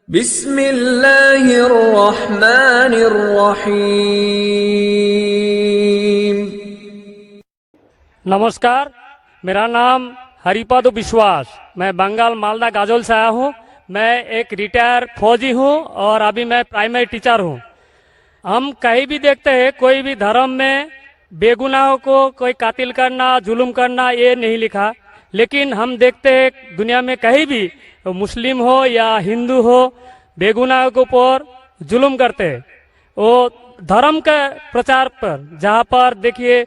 بسم اللہ الرحمن الرحیم۔ नमस्कार, मेरा नाम हरिपद विश्वास। मैं बंगाल मालदा गाजोल से आया हूँ। मैं एक रिटायर फौजी हूँ और अभी मैं प्राइमरी टीचर हूँ। हम कहीं भी देखते हैं कोई भी धर्म में बेगुनाहों को कोई कातिल करना, जुल्म करना, ये नहीं लिखा। लेकिन हम देखते हैं दुनिया में कहीं भी मुस्लिम हो या हिंदू हो, बेगुनाहों के ऊपर जुल्म करते हैं। वो धर्म के प्रचार पर, जहाँ पर देखिए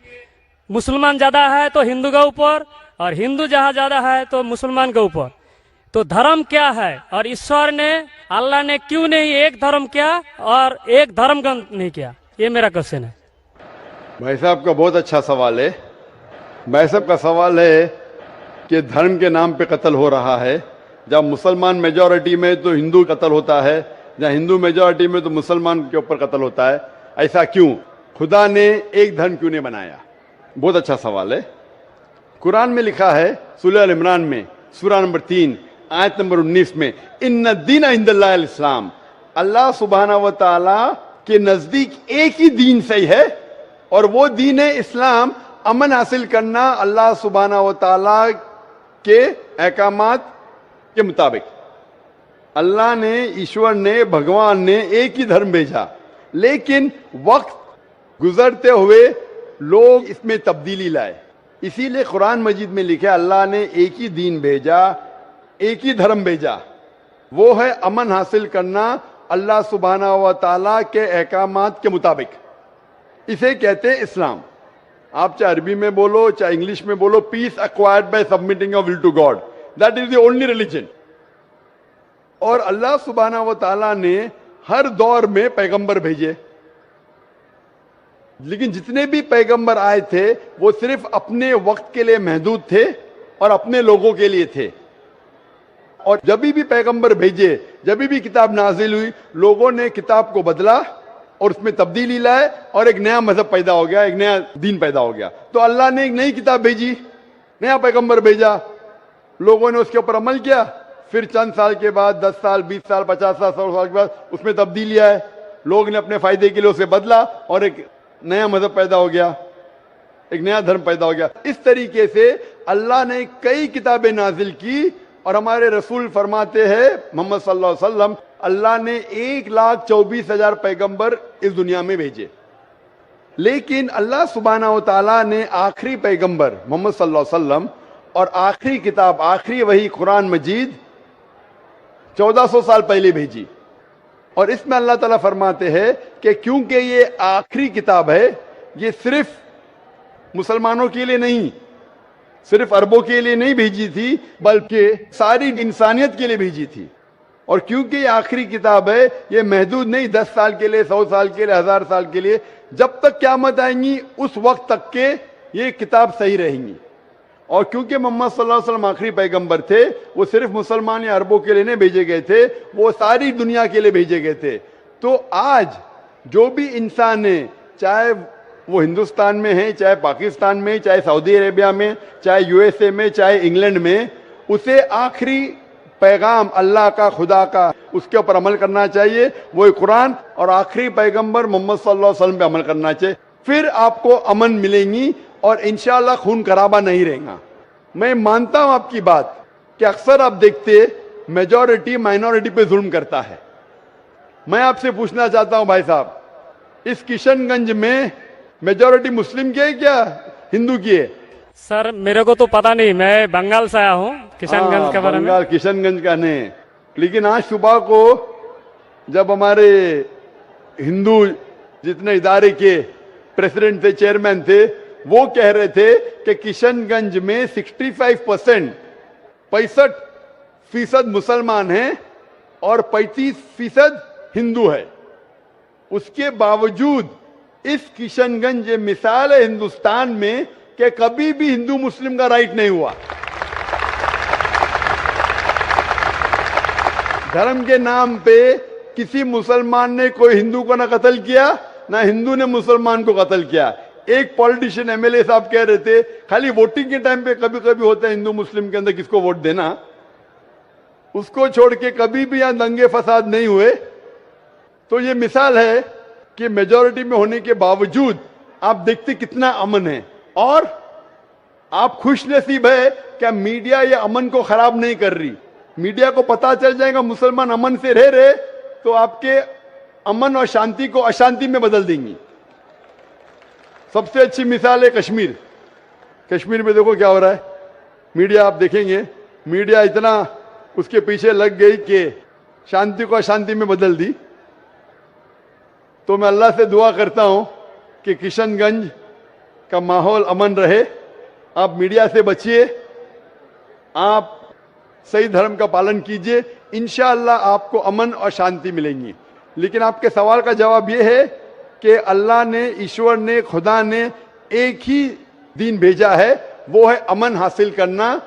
मुसलमान ज़्यादा है तो हिंदू के ऊपर, और हिंदू जहाँ ज़्यादा है तो मुसलमान के ऊपर। तो धर्म क्या है, और ईश्वर ने, अल्लाह ने क्यों नहीं एक धर्म किया और एक धर्म का नहीं किया? ये मेरा क्वेश्चन है। भाई साहब का बहुत अच्छा सवाल है। भाई साहब का सवाल है कि धर्म के नाम पे कत्ल हो रहा है। जब मुसलमान मेजॉरिटी में तो हिंदू कत्ल होता है, जहाँ हिंदू मेजॉरिटी में तो मुसलमान के ऊपर कत्ल होता है। ऐसा क्यों? खुदा ने एक धर्म क्यों नहीं बनाया? बहुत अच्छा सवाल है। कुरान में लिखा है सूरह अल इमरान में, सूरा नंबर 3 आयत नंबर 19 में, इन्ना दीन इंदल्लाहिल इस्लाम, अल्लाह सुब्हाना व तआला के नजदीक एक ही दीन सही है, और वो दीन है इस्लाम। अमन हासिल करना अल्लाह सुब्हाना व तआला के अहकामात के मुताबिक। अल्लाह ने, ईश्वर ने, भगवान ने एक ही धर्म भेजा, लेकिन वक्त गुजरते हुए लोग इसमें तब्दीली लाए। इसीलिए कुरान मजीद में लिखा अल्लाह ने एक ही दीन भेजा, एक ही धर्म भेजा, वो है अमन हासिल करना अल्लाह सुब्हाना व तआला के अहकामात के मुताबिक। इसे कहते हैं इस्लाम। आप चाहे अरबी में बोलो, चाहे इंग्लिश में बोलो, peace acquired by submitting your will to God, that is the only religion. और अल्लाह सुब्हाना व तआला ने हर दौर में पैगंबर भेजे, लेकिन जितने भी पैगंबर आए थे वो सिर्फ अपने वक्त के लिए महदूद थे और अपने लोगों के लिए थे। और जब भी पैगंबर भेजे, जब भी किताब नाजिल हुई, लोगों ने किताब को बदला और उसमें तब्दीली लाए और एक नया मजहब पैदा हो गया, एक नया दीन पैदा हो गया। तो अल्लाह ने एक नई किताब भेजी, नया पैगंबर भेजा, लोगों ने उसके ऊपर अमल किया। फिर चंद साल के बाद, 10 साल, 20 साल, 50 साल, 100 साल के बाद उसमें तब्दीली आए, लोग ने अपने फायदे के लिए उसे बदला और एक नया मजहब पैदा हो गया, एक नया धर्म पैदा हो गया। इस तरीके से अल्लाह ने कई किताबें नाजिल की, और हमारे रसूल फरमाते हैं मोहम्मद सल्लल्लाहु अलैहि वसल्लम, अल्लाह ने 1,24,000 पैगंबर इस दुनिया में भेजे। लेकिन अल्लाह सुब्हाना व तआला ने आखिरी पैगंबर मोहम्मद सल्लल्लाहु अलैहि वसल्लम और आखिरी किताब, आखिरी वही कुरान मजीद 1400 साल पहले भेजी। और इसमें अल्लाह ताला फरमाते हैं कि क्योंकि ये आखिरी किताब है, ये सिर्फ मुसलमानों के लिए नहीं, सिर्फ अरबों के लिए नहीं भेजी थी, बल्कि सारी इंसानियत के लिए भेजी थी। और क्योंकि ये आखिरी किताब है, ये महदूद नहीं 10 साल के लिए, 100 साल के लिए, 1000 साल के लिए, जब तक क़यामत आएंगी उस वक्त तक के ये किताब सही रहेंगी। और क्योंकि मोहम्मद सल्लल्लाहु अलैहि वसल्लम आखिरी पैगंबर थे, वो सिर्फ मुसलमान या अरबों के लिए नहीं भेजे गए थे, वो सारी दुनिया के लिए भेजे गए थे। तो आज जो भी इंसान है, चाहे वो हिंदुस्तान में है, चाहे पाकिस्तान में, चाहे सऊदी अरेबिया में, चाहे यूएसए में, चाहे इंग्लैंड में, उसे आखिरी पैगाम अल्लाह का, खुदा का, उसके ऊपर अमल करना चाहिए, वो कुरान और आखिरी पैगंबर मोहम्मद सल्लल्लाहु अलैहि वसल्लम पे अमल करना चाहिए। फिर आपको अमन मिलेंगी और इंशाअल्लाह खून खराबा नहीं रहेगा। मैं मानता हूं आपकी बात कि अक्सर आप देखते मेजॉरिटी माइनॉरिटी पे जुल्म करता है। मैं आपसे पूछना चाहता हूं भाई साहब, इस किशनगंज में मेजॉरिटी मुस्लिम की है क्या हिंदू की है? सर मेरे को तो पता नहीं, मैं बंगाल से आया हूँ, किशनगंज के बारे में। बंगाल किशनगंज का नहीं, लेकिन आज सुबह को जब हमारे हिंदू जितने इदारे के प्रेसिडेंट थे, चेयरमैन थे, वो कह रहे थे कि किशनगंज में 65% मुसलमान हैं और 35% हिंदू है। उसके बावजूद इस किशनगंज ये मिसाल है हिंदुस्तान में कि कभी भी हिंदू मुस्लिम का राइट नहीं हुआ। धर्म के नाम पे किसी मुसलमान ने कोई हिंदू को ना कत्ल किया, ना हिंदू ने मुसलमान को कत्ल किया। एक पॉलिटिशियन एमएलए साहब कह रहे थे खाली वोटिंग के टाइम पे कभी कभी होता है हिंदू मुस्लिम के अंदर किसको वोट देना, اس کو چھوڑ کے کبھی بھی یہاں دنگے فساد نہیں ہوئے. تو یہ مثال ہے کہ میجورٹی میں ہونے کے باوجود آپ دیکھتے کتنا امن ہے. اور آپ خوش نصیب ہے کہ میڈیا یہ امن کو خراب نہیں کر رہی. میڈیا کو پتا چل جائے گا مسلمان امن سے رہ رہے تو آپ کے امن اور شانتی کو اشانتی میں بدل دیں گی. سب سے اچھی مثال ہے کشمیر. کشمیر میں دیکھو کیا ہو رہا ہے. میڈیا آپ دیکھیں گے, میڈیا اتنا اس کے پیچھے لگ گئی کہ شانتی کو اشانتی میں بدل دی. تو میں اللہ سے دعا کرتا ہوں کہ کشن گنج کا ماحول امن رہے. آپ میڈیا سے بچیے, آپ صحیح دھرم کا پالن کیجئے, انشاءاللہ آپ کو امن اور شانتی ملیں گی. لیکن آپ کے سوال کا جواب یہ ہے کہ اللہ نے, ایشور نے, خدا نے ایک ہی دین بھیجا ہے, وہ ہے امن حاصل کرنا.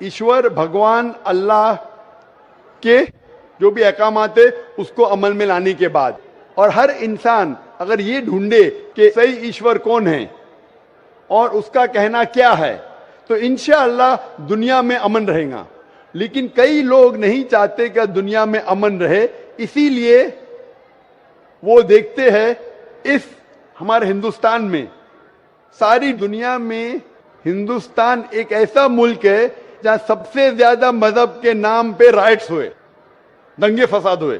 ایشور بھگوان اللہ کے جو بھی احکامات ہے اس کو عمل میں لانے کے بعد, اور ہر انسان اگر یہ ڈھونڈے کہ صحیح ایشور کون ہے اور اس کا کہنا کیا ہے تو انشاءاللہ دنیا میں امن رہے گا. لیکن کئی لوگ نہیں چاہتے کہ دنیا میں امن رہے, اسی لیے وہ دیکھتے ہیں اس ہمارے ہندوستان میں, ساری دنیا میں ہندوستان ایک ایسا ملک ہے جہاں سب سے زیادہ مذہب کے نام پہ رائٹس ہوئے, دنگے فساد ہوئے.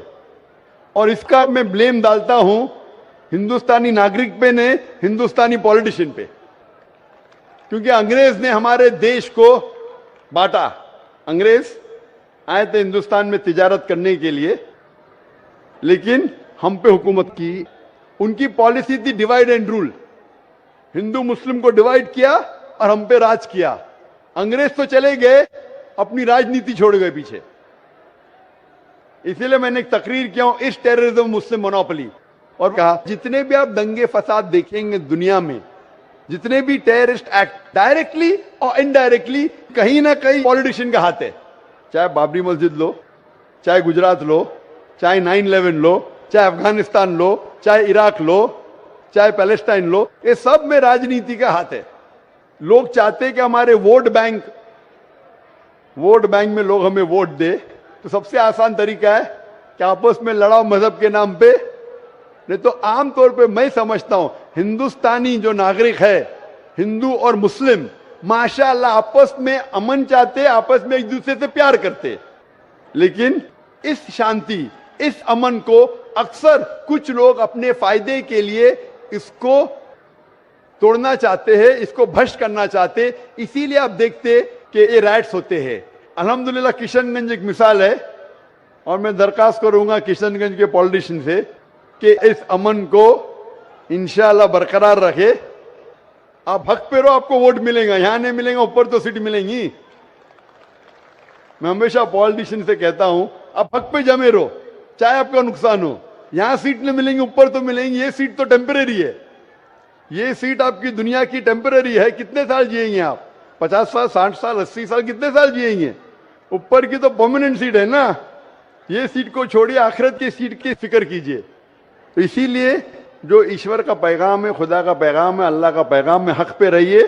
اور اس کا میں بلیم ڈالتا ہوں ہندوستانی ناگرک پہ نہیں, ہندوستانی پولیٹیشین پہ, کیونکہ انگریز نے ہمارے دیش کو بانٹا. انگریز آئے تھے ہندوستان میں تجارت کرنے کے لیے, لیکن ہم پہ حکومت کی. ان کی پالیسی تھی ڈیوائڈ اینڈ رول, ہندو مسلم کو ڈیوائڈ کیا اور ہم پہ راج کیا. انگریز تو چلے گئے, اپنی راجنیتی چھوڑ گئے پیچھے. اسی لیے میں نے ایک تقریر کیا ہوں, اس ٹیررزم مسلم مونوپلی, اور کہا جتنے بھی آپ دنگے فساد دیکھیں گے دنیا میں, جتنے بھی ٹیررسٹ ایکٹ ڈائریکٹلی اور انڈائریکٹلی کہیں نہ کہیں پولیٹیشین کا ہاتھ ہے. چاہے بابری مسجد لو, چاہے گجرات لو, چاہے 9/11 لو, چاہے افغانستان لو, چاہے عراق لو, چاہے پیلسٹائن لو, یہ سب میں راجنیتی کا ہاتھ ہے. لوگ چاہتے کہ ہمارے ووٹ بینک میں لوگ ہمیں ووٹ دے, تو سب سے آسان طریقہ ہے کہ آپس میں لڑاؤ مذہب کے نام پہ. نہیں تو عام طور پہ میں سمجھتا ہوں ہندوستانی جو ناگرک ہے, ہندو اور مسلم, ماشاءاللہ آپس میں امن چاہتے, آپس میں ایک دوسرے سے پیار کرتے. لیکن اس شانتی, اس امن کو اکثر کچھ لوگ اپنے فائدے کے لیے اس کو توڑنا چاہتے ہیں, اس کو بھش کرنا چاہتے. اسی لیے آپ دیکھتے کہ یہ رائٹس ہوتے ہیں. الحمدللہ کشن گنج ایک مثال ہے, اور میں درخواست کروں گا کشن گنج کے پولیٹیشین سے کہ اس امن کو انشاءاللہ برقرار رکھے. آپ حق پہ رہو, آپ کو ووٹ ملے گا, یہاں نہیں ملیں گا, اوپر تو سیٹ ملیں گی. میں ہمیشہ پولیٹیشین سے کہتا ہوں آپ حق پہ جمے رہو, چاہے آپ کا نقصان ہو. یہاں سیٹ نہیں ملیں گی, اوپر تو ملیں گی. یہ سیٹ تو ٹیمپریری ہے, یہ سیٹ آپ کی دنیا کی ٹیمپریری ہے. کتنے سال جیئیں گے آپ؟ 50 سال, 60 سال, 80 سال, کتنے سال جیئیں گے؟ اوپر کی تو پرماننٹ سیٹ ہے نا. یہ سیٹ کو چھوڑیے, آخرت کی سیٹ کی فکر کیجئے. تو اسی لیے جو ایشور کا پیغام ہے, خدا کا پیغام ہے, اللہ کا پیغام ہے, حق پہ رہیے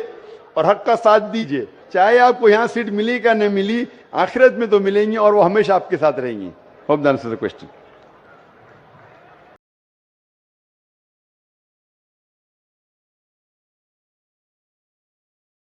اور حق کا ساتھ دیجئے. چاہے آپ کو یہاں سیٹ ملی کا نہیں ملی, آخرت میں تو ملیں گی اور وہ ہمیشہ آپ کے ساتھ رہیں گی. Hope that answers the question.